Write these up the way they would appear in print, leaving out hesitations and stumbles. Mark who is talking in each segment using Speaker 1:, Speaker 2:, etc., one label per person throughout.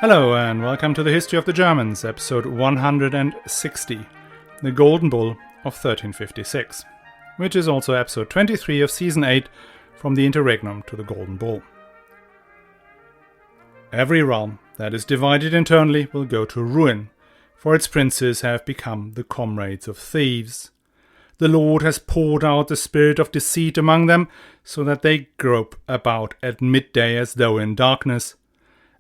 Speaker 1: Hello and welcome to the History of the Germans, episode 160, The Golden Bull of 1356, which is also episode 23 of season 8 from the interregnum to the Golden Bull. Every realm that is divided internally will go to ruin, for its princes have become the comrades of thieves. The Lord has poured out the spirit of deceit among them, so that they grope about at midday as though in darkness.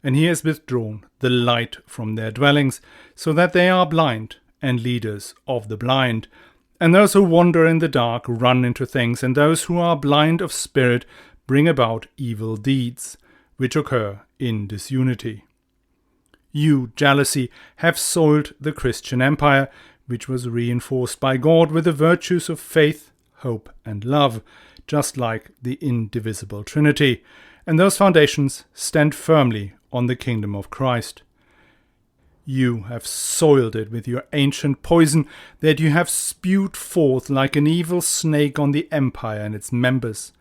Speaker 1: And he has withdrawn the light from their dwellings, so that they are blind and leaders of the blind. And those who wander in the dark run into things, and those who are blind of spirit bring about evil deeds, which occur in disunity. You, jealousy, have soiled the Christian empire, which was reinforced by God with the virtues of faith, hope, and love, just like the indivisible Trinity. And those foundations stand firmly on the kingdom of Christ. You have soiled it with your ancient poison that you have spewed forth like an evil snake on the empire and its members.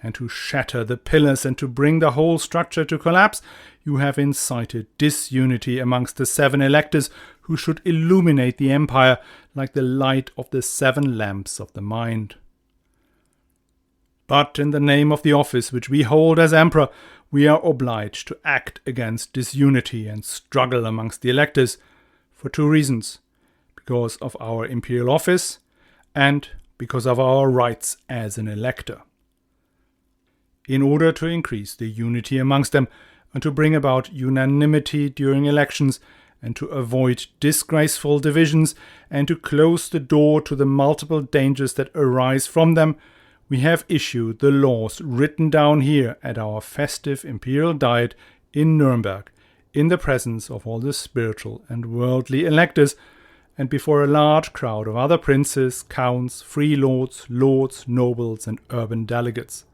Speaker 1: And to shatter the pillars and to bring the whole structure to collapse, you have incited disunity amongst the 7 electors who should illuminate the empire like the light of the 7 lamps of the mind. But in the name of the office which we hold as emperor, we are obliged to act against disunity and struggle amongst the electors for 2 reasons: because of our imperial office and because of our rights as an elector. In order to increase the unity amongst them and to bring about unanimity during elections and to avoid disgraceful divisions and to close the door to the multiple dangers that arise from them, we have issued the laws written down here at our festive imperial diet in Nuremberg, in the presence of all the spiritual and worldly electors, and before a large crowd of other princes, counts, free lords, nobles, and urban delegates.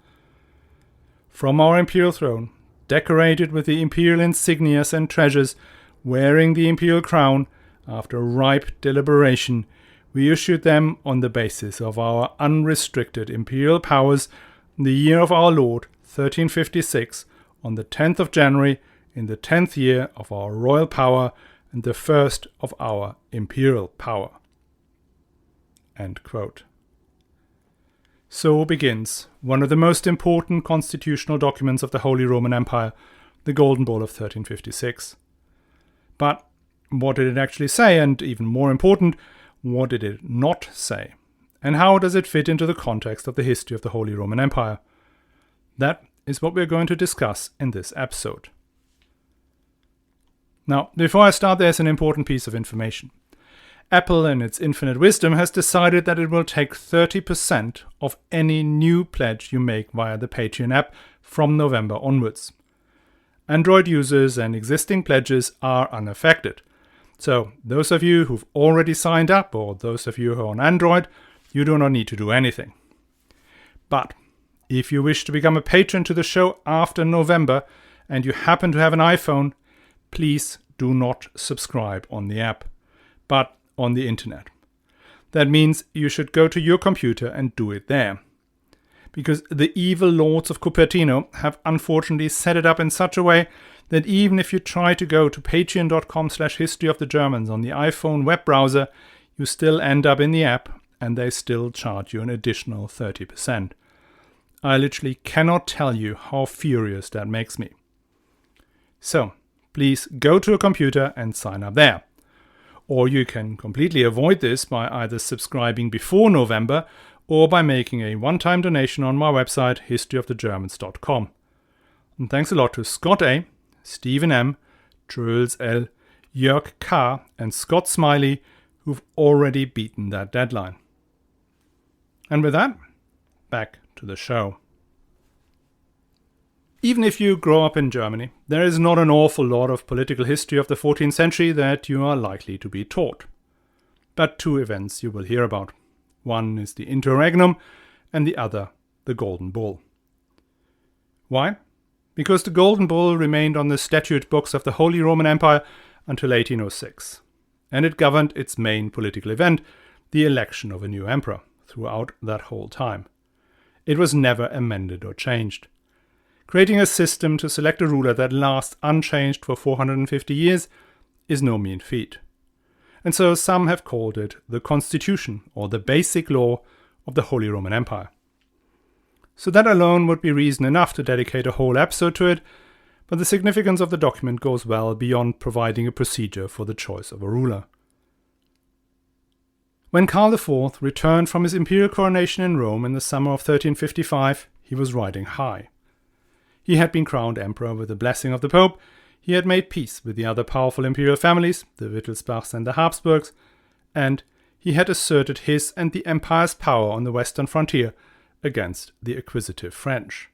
Speaker 1: From our imperial throne, decorated with the imperial insignias and treasures, wearing the imperial crown, after ripe deliberation, we issued them on the basis of our unrestricted imperial powers in the year of our Lord, 1356, on the 10th of January, in the 10th year of our royal power and the first of our imperial power. End quote. So begins one of the most important constitutional documents of the Holy Roman Empire, the Golden Bull of 1356. But what did it actually say, and even more important, what did it not say? And how does it fit into the context of the history of the Holy Roman Empire? That is what we're going to discuss in this episode. Now, before I start, there's an important piece of information. Apple, in its infinite wisdom, has decided that it will take 30% of any new pledge you make via the Patreon app from November onwards. Android users and existing pledges are unaffected. So, those of you who've already signed up, or those of you who are on Android, you do not need to do anything. But, if you wish to become a patron to the show after November, and you happen to have an iPhone, please do not subscribe on the app, but on the internet. That means you should go to your computer and do it there. Because the evil lords of Cupertino have unfortunately set it up in such a way that even if you try to go to patreon.com/historyofthegermans on the iPhone web browser, you still end up in the app and they still charge you an additional 30%. I literally cannot tell you how furious that makes me. So, please go to a computer and sign up there. Or you can completely avoid this by either subscribing before November or by making a one-time donation on my website, historyofthegermans.com. And thanks a lot to Scott A., Stephen M., Truls L., Jörg K., and Scott Smiley, who've already beaten that deadline. And with that, back to the show. Even if you grow up in Germany, there is not an awful lot of political history of the 14th century that you are likely to be taught. But 2 events you will hear about. One is the interregnum, and the other, the Golden Bull. Why? Because the Golden Bull remained on the statute books of the Holy Roman Empire until 1806, and it governed its main political event, the election of a new emperor, throughout that whole time. It was never amended or changed. Creating a system to select a ruler that lasts unchanged for 450 years is no mean feat. And so some have called it the Constitution or the basic law of the Holy Roman Empire. So that alone would be reason enough to dedicate a whole episode to it, but the significance of the document goes well beyond providing a procedure for the choice of a ruler. When Karl IV returned from his imperial coronation in Rome in the summer of 1355, he was riding high. He had been crowned emperor with the blessing of the Pope, he had made peace with the other powerful imperial families, the Wittelsbachs and the Habsburgs, and he had asserted his and the empire's power on the western frontier against the acquisitive French.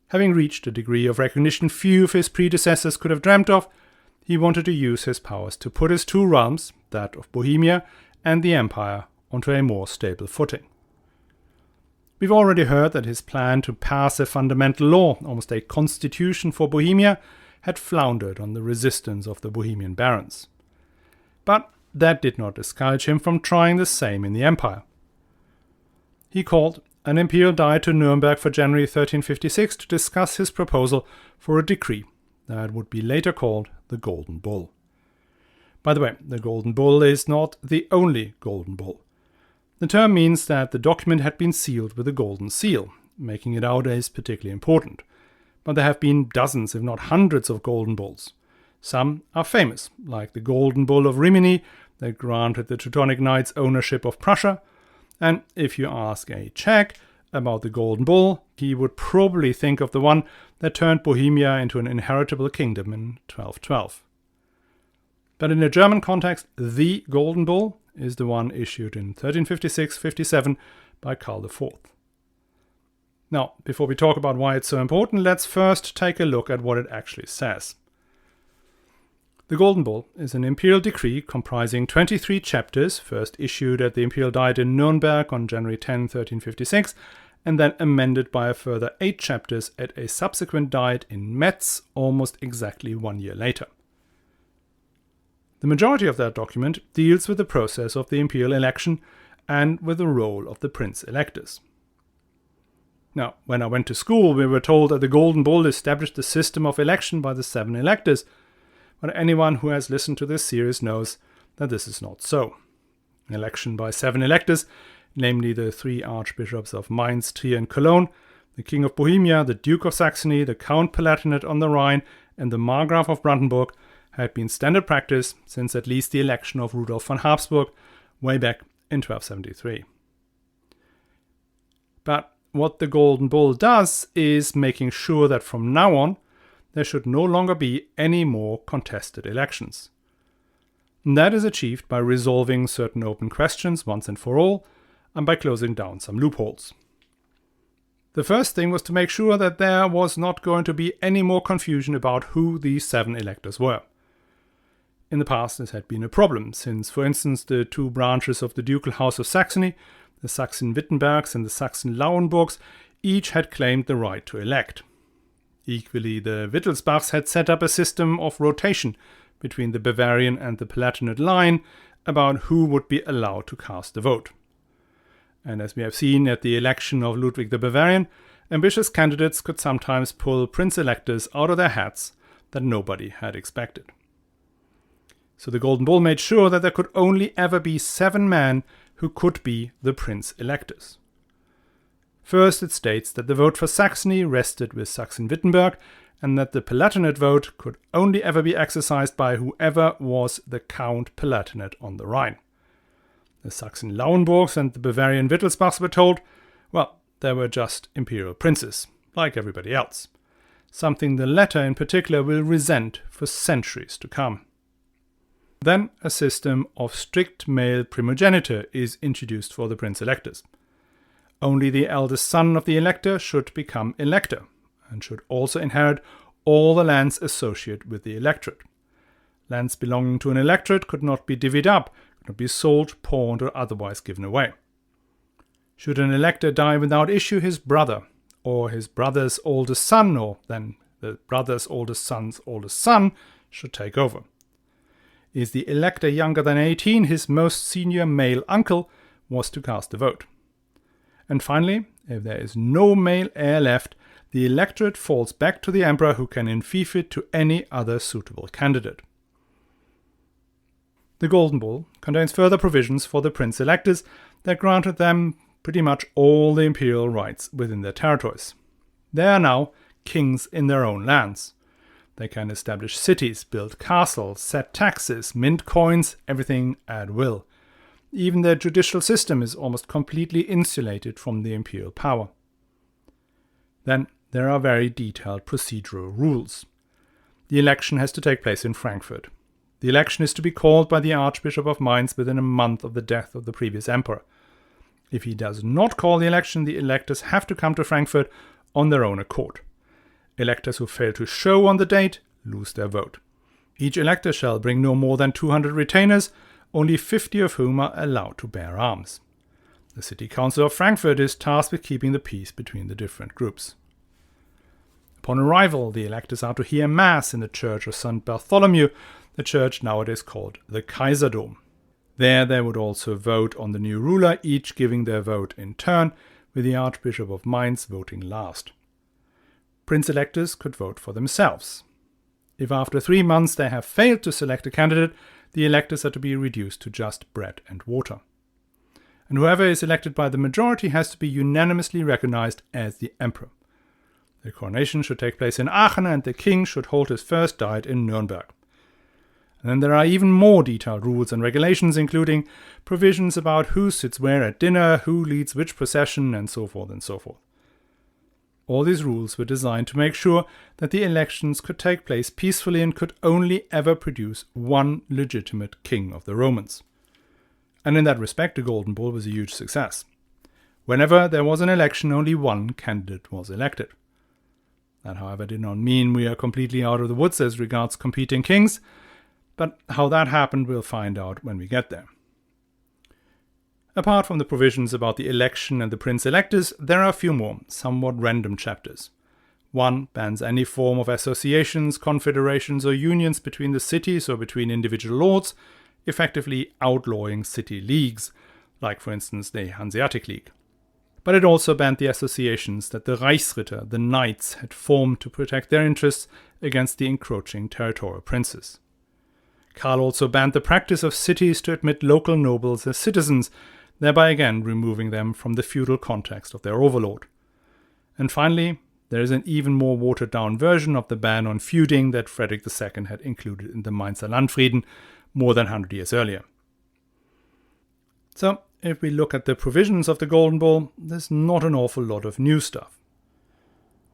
Speaker 1: Having reached a degree of recognition few of his predecessors could have dreamt of, he wanted to use his powers to put his two realms, that of Bohemia and the empire, onto a more stable footing. We've already heard that his plan to pass a fundamental law, almost a constitution for Bohemia, had floundered on the resistance of the Bohemian barons. But that did not discourage him from trying the same in the empire. He called an imperial diet to Nuremberg for January 1356 to discuss his proposal for a decree that would be later called the Golden Bull. By the way, the Golden Bull is not the only Golden Bull. The term means that the document had been sealed with a golden seal, making it out as particularly important. But there have been dozens, if not hundreds, of Golden Bulls. Some are famous, like the Golden Bull of Rimini that granted the Teutonic Knights ownership of Prussia. And if you ask a Czech about the Golden Bull, he would probably think of the one that turned Bohemia into an inheritable kingdom in 1212. But in a German context, the Golden Bull is the one issued in 1356-57 by Karl IV. Now, before we talk about why it's so important, let's first take a look at what it actually says. The Golden Bull is an imperial decree comprising 23 chapters, first issued at the Imperial Diet in Nuremberg on January 10, 1356, and then amended by a further 8 chapters at a subsequent Diet in Metz almost exactly 1 year later. The majority of that document deals with the process of the imperial election and with the role of the prince-electors. Now, when I went to school, we were told that the Golden Bull established the system of election by the 7 electors, but anyone who has listened to this series knows that this is not so. An election by 7 electors, namely the 3 archbishops of Mainz, Trier and Cologne, the King of Bohemia, the Duke of Saxony, the Count Palatinate on the Rhine, and the Margraf of Brandenburg, had been standard practice since at least the election of Rudolf von Habsburg way back in 1273. But what the Golden Bull does is making sure that from now on there should no longer be any more contested elections. And that is achieved by resolving certain open questions once and for all, and by closing down some loopholes. The first thing was to make sure that there was not going to be any more confusion about who these 7 electors were. In the past, this had been a problem, since, for instance, the 2 branches of the ducal house of Saxony, the Saxon-Wittenbergs and the Saxon-Lauenburgs, each had claimed the right to elect. Equally, the Wittelsbachs had set up a system of rotation between the Bavarian and the Palatinate line about who would be allowed to cast the vote. And as we have seen at the election of Ludwig the Bavarian, ambitious candidates could sometimes pull prince-electors out of their hats that nobody had expected. So the Golden Bull made sure that there could only ever be 7 men who could be the prince-electors. First, it states that the vote for Saxony rested with Saxon-Wittenberg, and that the Palatinate vote could only ever be exercised by whoever was the Count Palatinate on the Rhine. The Saxon-Lauenburgs and the Bavarian Wittelsbachs were told, well, they were just imperial princes, like everybody else. Something the latter in particular will resent for centuries to come. Then a system of strict male primogeniture is introduced for the prince-electors. Only the eldest son of the elector should become elector, and should also inherit all the lands associated with the electorate. Lands belonging to an electorate could not be divvied up, could not be sold, pawned, or otherwise given away. Should an elector die without issue, his brother, or his brother's oldest son, or then the brother's oldest son's oldest son, should take over. Is the elector younger than 18, his most senior male uncle was to cast the vote. And finally, if there is no male heir left, the electorate falls back to the emperor, who can enfief it to any other suitable candidate. The Golden Bull contains further provisions for the prince-electors that granted them pretty much all the imperial rights within their territories. They are now kings in their own lands. They can establish cities, build castles, set taxes, mint coins, everything at will. Even their judicial system is almost completely insulated from the imperial power. Then there are very detailed procedural rules. The election has to take place in Frankfurt. The election is to be called by the Archbishop of Mainz within a month of the death of the previous emperor. If he does not call the election, the electors have to come to Frankfurt on their own accord. Electors who fail to show on the date lose their vote. Each elector shall bring no more than 200 retainers, only 50 of whom are allowed to bear arms. The City Council of Frankfurt is tasked with keeping the peace between the different groups. Upon arrival, the electors are to hear Mass in the Church of St. Bartholomew, the church nowadays called the Kaiserdom. There they would also vote on the new ruler, each giving their vote in turn, with the Archbishop of Mainz voting last. Prince-electors could vote for themselves. If after 3 months they have failed to select a candidate, the electors are to be reduced to just bread and water. And whoever is elected by the majority has to be unanimously recognized as the emperor. The coronation should take place in Aachen, and the king should hold his first diet in Nuremberg. And then there are even more detailed rules and regulations, including provisions about who sits where at dinner, who leads which procession, and so forth and so forth. All these rules were designed to make sure that the elections could take place peacefully and could only ever produce one legitimate king of the Romans. And in that respect, the Golden Bull was a huge success. Whenever there was an election, only one candidate was elected. That, however, did not mean we are completely out of the woods as regards competing kings, but how that happened we'll find out when we get there. Apart from the provisions about the election and the prince-electors, there are a few more, somewhat random chapters. One bans any form of associations, confederations, or unions between the cities or between individual lords, effectively outlawing city leagues, like for instance the Hanseatic League. But it also banned the associations that the Reichsritter, the knights, had formed to protect their interests against the encroaching territorial princes. Karl also banned the practice of cities to admit local nobles as citizens, thereby again removing them from the feudal context of their overlord. And finally, there is an even more watered-down version of the ban on feuding that Frederick II had included in the Mainzer Landfrieden more than 100 years earlier. So, if we look at the provisions of the Golden Bull, there's not an awful lot of new stuff.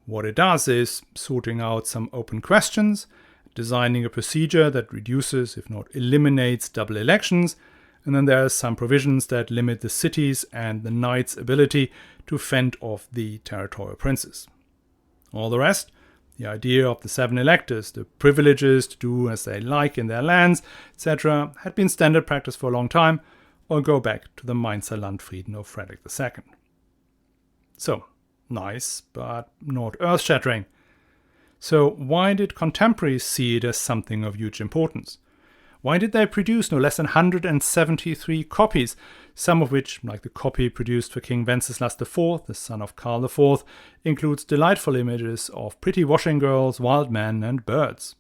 Speaker 1: What it does is sorting out some open questions, designing a procedure that reduces, if not eliminates, double elections, and then there are some provisions that limit the cities and the knights' ability to fend off the territorial princes. All the rest, the idea of the 7 electors, the privileges to do as they like in their lands, etc., had been standard practice for a long time, or go back to the Mainzer Landfrieden of Frederick II. So, nice, but not earth-shattering. So why did contemporaries see it as something of huge importance? Why did they produce no less than 173 copies, some of which, like the copy produced for King Wenceslas IV, the son of Karl IV, includes delightful images of pretty washing girls, wild men, and birds?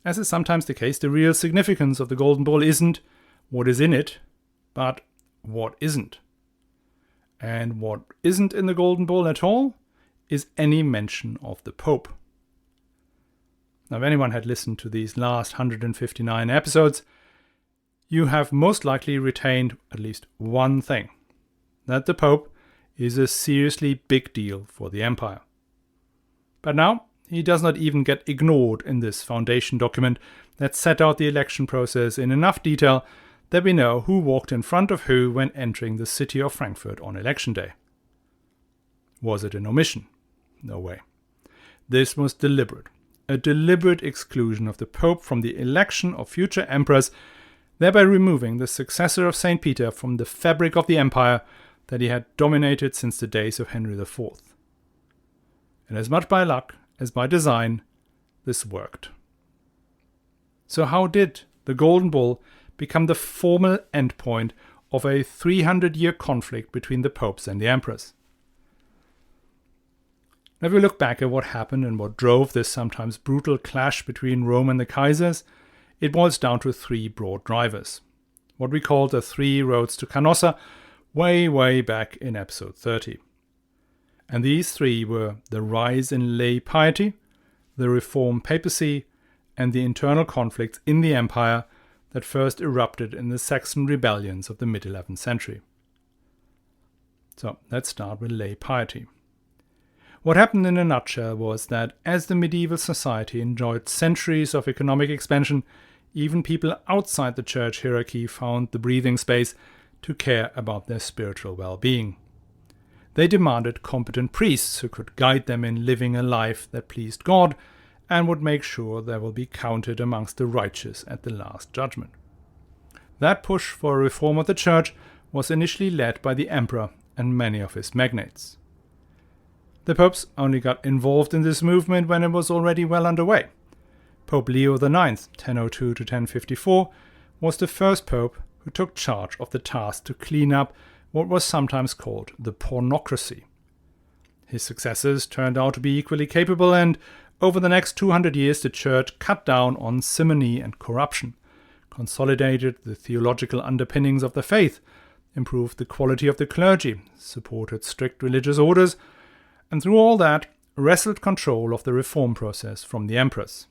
Speaker 1: As is sometimes the case, the real significance of the Golden Bull isn't what is in it, but what isn't. And what isn't in the Golden Bull at all is any mention of the Pope. Now, if anyone had listened to these last 159 episodes, you have most likely retained at least one thing, that the Pope is a seriously big deal for the Empire. But now, he does not even get ignored in this foundation document that set out the election process in enough detail that we know who walked in front of who when entering the city of Frankfurt on election day. Was it an omission? No way. This was deliberate. A deliberate exclusion of the Pope from the election of future emperors, thereby removing the successor of St. Peter from the fabric of the empire that he had dominated since the days of Henry IV. And as much by luck as by design, this worked. So how did the Golden Bull become the formal endpoint of a 300-year conflict between the popes and the emperors? If we look back at what happened and what drove this sometimes brutal clash between Rome and the Kaisers, it boils down to three broad drivers. What we called the three roads to Canossa way back in episode 30. And these three were the rise in lay piety, the reform papacy, and the internal conflicts in the empire that first erupted in the Saxon rebellions of the mid-11th century. So let's start with lay piety. What happened in a nutshell was that as the medieval society enjoyed centuries of economic expansion, even people outside the church hierarchy found the breathing space to care about their spiritual well-being. They demanded competent priests who could guide them in living a life that pleased God and would make sure they will be counted amongst the righteous at the last judgment. That push for a reform of the church was initially led by the emperor and many of his magnates. The popes only got involved in this movement when it was already well underway. Pope Leo IX, 1002 to 1054, was the first pope who took charge of the task to clean up what was sometimes called the pornocracy. His successors turned out to be equally capable, and over the next 200 years the church cut down on simony and corruption, consolidated the theological underpinnings of the faith, improved the quality of the clergy, supported strict religious orders, and through all that wrestled control of the reform process from the emperors.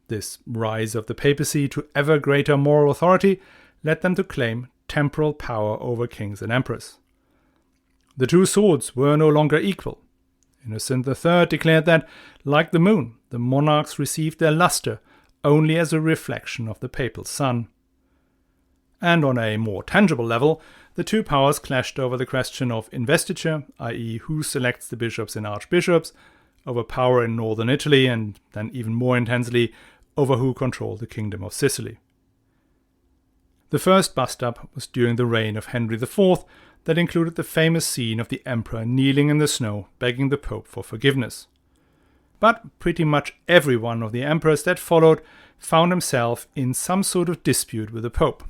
Speaker 1: This rise of the papacy to ever greater moral authority led them to claim temporal power over kings and emperors. The two swords were no longer equal. Innocent III declared that, like the moon, the monarchs received their luster only as a reflection of the papal sun. And on a more tangible level, the two powers clashed over the question of investiture, i.e. who selects the bishops and archbishops, over power in northern Italy, and then even more intensely, over who controlled the Kingdom of Sicily. The first bust-up was during the reign of Henry IV, that included the famous scene of the emperor kneeling in the snow, begging the pope for forgiveness. But pretty much every one of the emperors that followed found himself in some sort of dispute with the pope,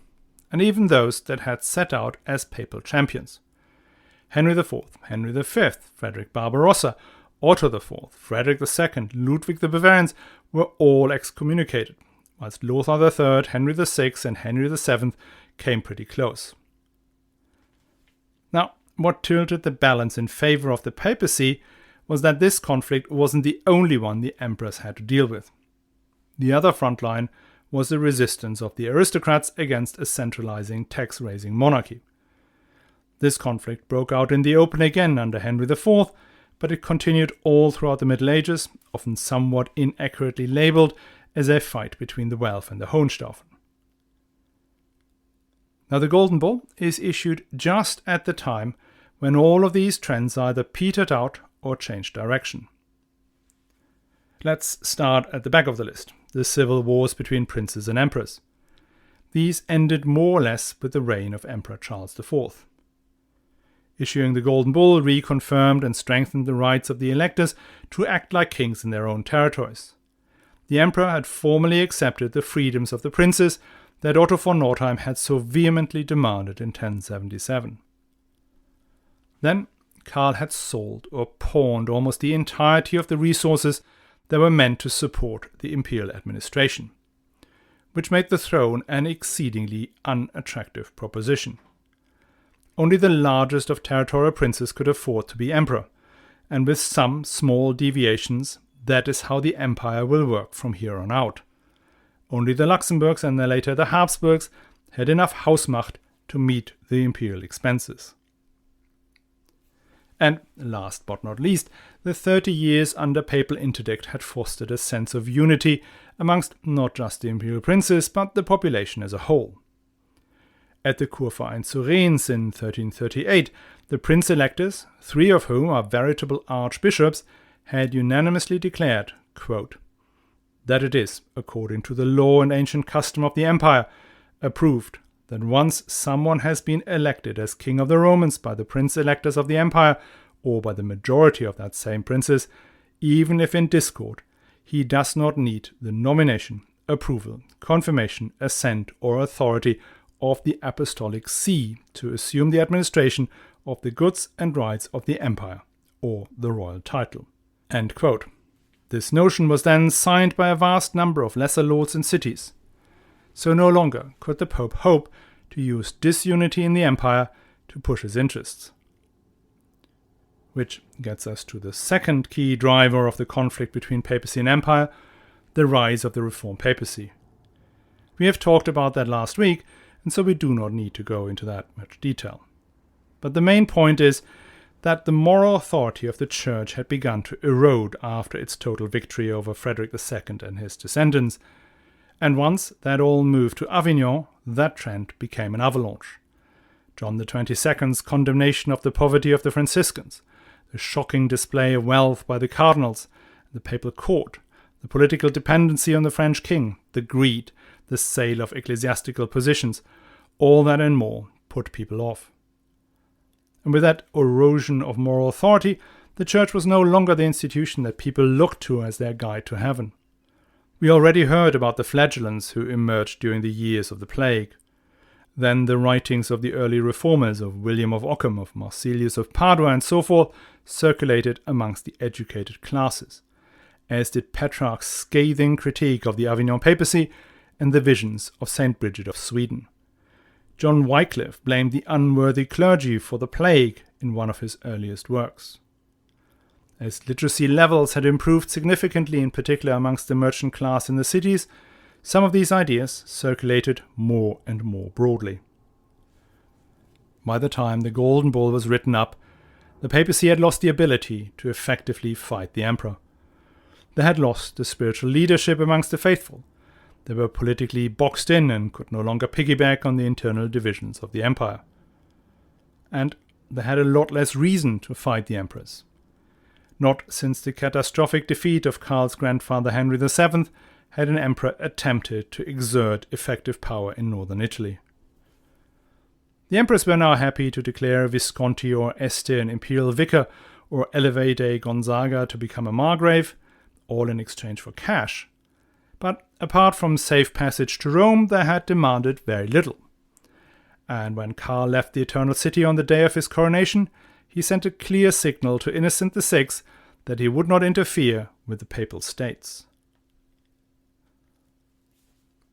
Speaker 1: and even those that had set out as papal champions. Henry IV, Henry V, Frederick Barbarossa, Otto IV, Frederick II, Ludwig the Bavarians were all excommunicated, whilst Lothar III, Henry VI, and Henry VII came pretty close. Now, what tilted the balance in favor of the papacy was that this conflict wasn't the only one the emperors had to deal with. The other front line was the resistance of the aristocrats against a centralizing tax-raising monarchy. This conflict broke out in the open again under Henry IV, but it continued all throughout the Middle Ages, often somewhat inaccurately labeled as a fight between the Welf and the Hohenstaufen. Now, the Golden Bull is issued just at the time when all of these trends either petered out or changed direction. Let's start at the back of the list, the civil wars between princes and emperors. These ended more or less with the reign of Emperor Charles IV. Issuing the Golden Bull reconfirmed and strengthened the rights of the electors to act like kings in their own territories. The emperor had formally accepted the freedoms of the princes that Otto von Nordheim had so vehemently demanded in 1077. Then Karl had sold or pawned almost the entirety of the resources that were meant to support the imperial administration, which made the throne an exceedingly unattractive proposition. Only the largest of territorial princes could afford to be emperor, and with some small deviations, that is how the empire will work from here on out. Only the Luxembourgs and then later the Habsburgs had enough Hausmacht to meet the imperial expenses. And last but not least, the 30 years under papal interdict had fostered a sense of unity amongst not just the imperial princes, but the population as a whole. At the Kurverein zu Reims in 1338, the prince-electors, 3 of whom are veritable archbishops, had unanimously declared, quote, that it is, according to the law and ancient custom of the empire, approved that once someone has been elected as king of the Romans by the prince-electors of the empire, or by the majority of that same princes, even if in discord, he does not need the nomination, approval, confirmation, assent, or authority of the Apostolic See to assume the administration of the goods and rights of the empire, or the royal title." End quote. This notion was then signed by a vast number of lesser lords and cities. So no longer could the Pope hope to use disunity in the empire to push his interests. Which gets us to the second key driver of the conflict between papacy and empire, the rise of the Reformed papacy. We have talked about that last week, and so we do not need to go into that much detail. But the main point is that the moral authority of the Church had begun to erode after its total victory over Frederick II and his descendants, and once that all moved to Avignon, that trend became an avalanche. John XXII's condemnation of the poverty of the Franciscans, the shocking display of wealth by the cardinals, the papal court, the political dependency on the French king, the greed, the sale of ecclesiastical positions, all that and more put people off. And with that erosion of moral authority, the Church was no longer the institution that people looked to as their guide to heaven. We already heard about the flagellants who emerged during the years of the plague. Then the writings of the early reformers, of William of Ockham, of Marsilius of Padua, and so forth, circulated amongst the educated classes, as did Petrarch's scathing critique of the Avignon papacy and the visions of St. Bridget of Sweden. John Wycliffe blamed the unworthy clergy for the plague in one of his earliest works. As literacy levels had improved significantly, in particular amongst the merchant class in the cities, some of these ideas circulated more and more broadly. By the time the Golden Bull was written up, the papacy had lost the ability to effectively fight the emperor. They had lost the spiritual leadership amongst the faithful. They were politically boxed in and could no longer piggyback on the internal divisions of the empire. And they had a lot less reason to fight the emperors. Not since the catastrophic defeat of Karl's grandfather Henry VII had an emperor attempted to exert effective power in northern Italy. The emperors were now happy to declare Visconti or Este an imperial vicar, or elevate a Gonzaga to become a margrave, all in exchange for cash. But apart from safe passage to Rome, they had demanded very little. And when Karl left the Eternal City on the day of his coronation, he sent a clear signal to Innocent VI that he would not interfere with the Papal States.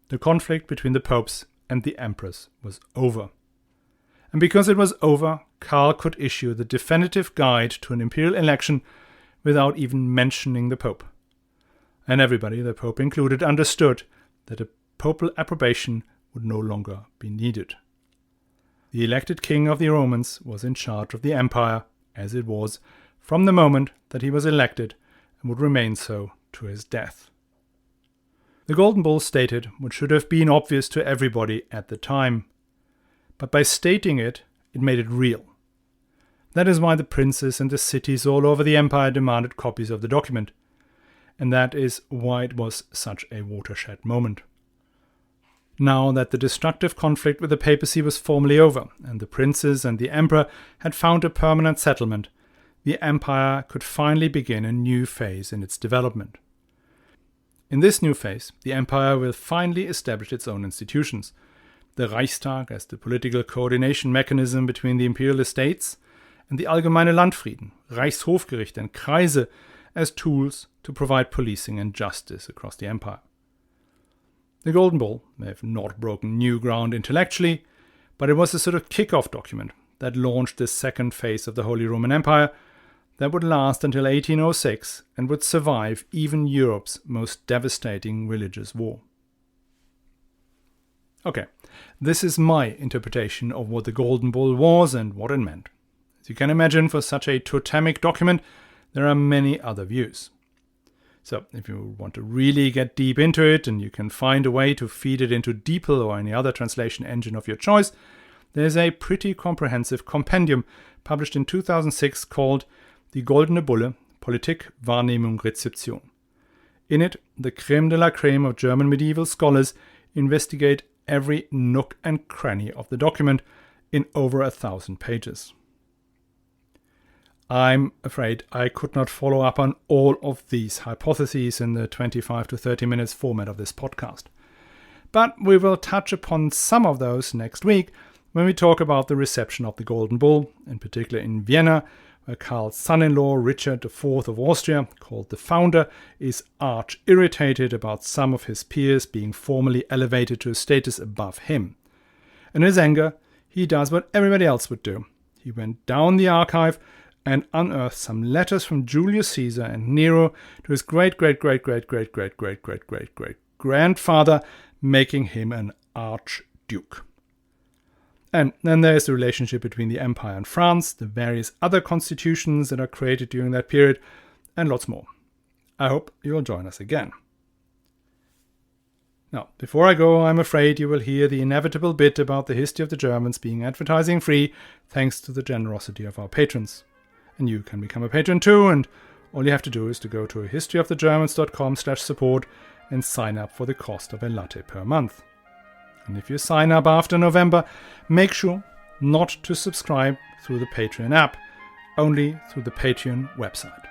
Speaker 1: The conflict between the popes and the emperors was over. And because it was over, Karl could issue the definitive guide to an imperial election without even mentioning the pope. And everybody, the Pope included, understood that a papal approbation would no longer be needed. The elected king of the Romans was in charge of the empire, as it was, from the moment that he was elected, and would remain so to his death. The Golden Bull stated what should have been obvious to everybody at the time, but by stating it, it made it real. That is why the princes and the cities all over the empire demanded copies of the document. And that is why it was such a watershed moment. Now that the destructive conflict with the papacy was formally over, and the princes and the emperor had found a permanent settlement, the empire could finally begin a new phase in its development. In this new phase, the empire will finally establish its own institutions. The Reichstag as the political coordination mechanism between the imperial estates, and the Allgemeine Landfrieden, Reichshofgerichte, and Kreise as tools to provide policing and justice across the empire. The Golden Bull may have not broken new ground intellectually, but it was a sort of kick-off document that launched the second phase of the Holy Roman Empire that would last until 1806 and would survive even Europe's most devastating religious war. Okay, this is my interpretation of what the Golden Bull was and what it meant. As you can imagine, for such a totemic document, there are many other views. So, if you want to really get deep into it and you can find a way to feed it into DeepL or any other translation engine of your choice, there's a pretty comprehensive compendium published in 2006 called Die Goldene Bulle, Politik, Wahrnehmung, Rezeption. In it, the crème de la crème of German medieval scholars investigate every nook and cranny of the document in over 1,000 pages. I'm afraid I could not follow up on all of these hypotheses in the 25 to 30 minutes format of this podcast. But we will touch upon some of those next week when we talk about the reception of the Golden Bull, in particular in Vienna, where Karl's son-in-law Richard IV of Austria, called the Founder, is arch-irritated about some of his peers being formally elevated to a status above him. In his anger, he does what everybody else would do. He went down the archive and unearthed some letters from Julius Caesar and Nero to his great-great-great-great-great-great-great-great-great-grandfather, making him an archduke. And then there is the relationship between the empire and France, the various other constitutions that are created during that period, and lots more. I hope you'll join us again. Now, before I go, I'm afraid you will hear the inevitable bit about the history of the Germans being advertising free thanks to the generosity of our patrons. And you can become a patron too, and all you have to do is to go to historyofthegermans.com/support and sign up for the cost of a latte per month. And if you sign up after November, make sure not to subscribe through the Patreon app, only through the Patreon website.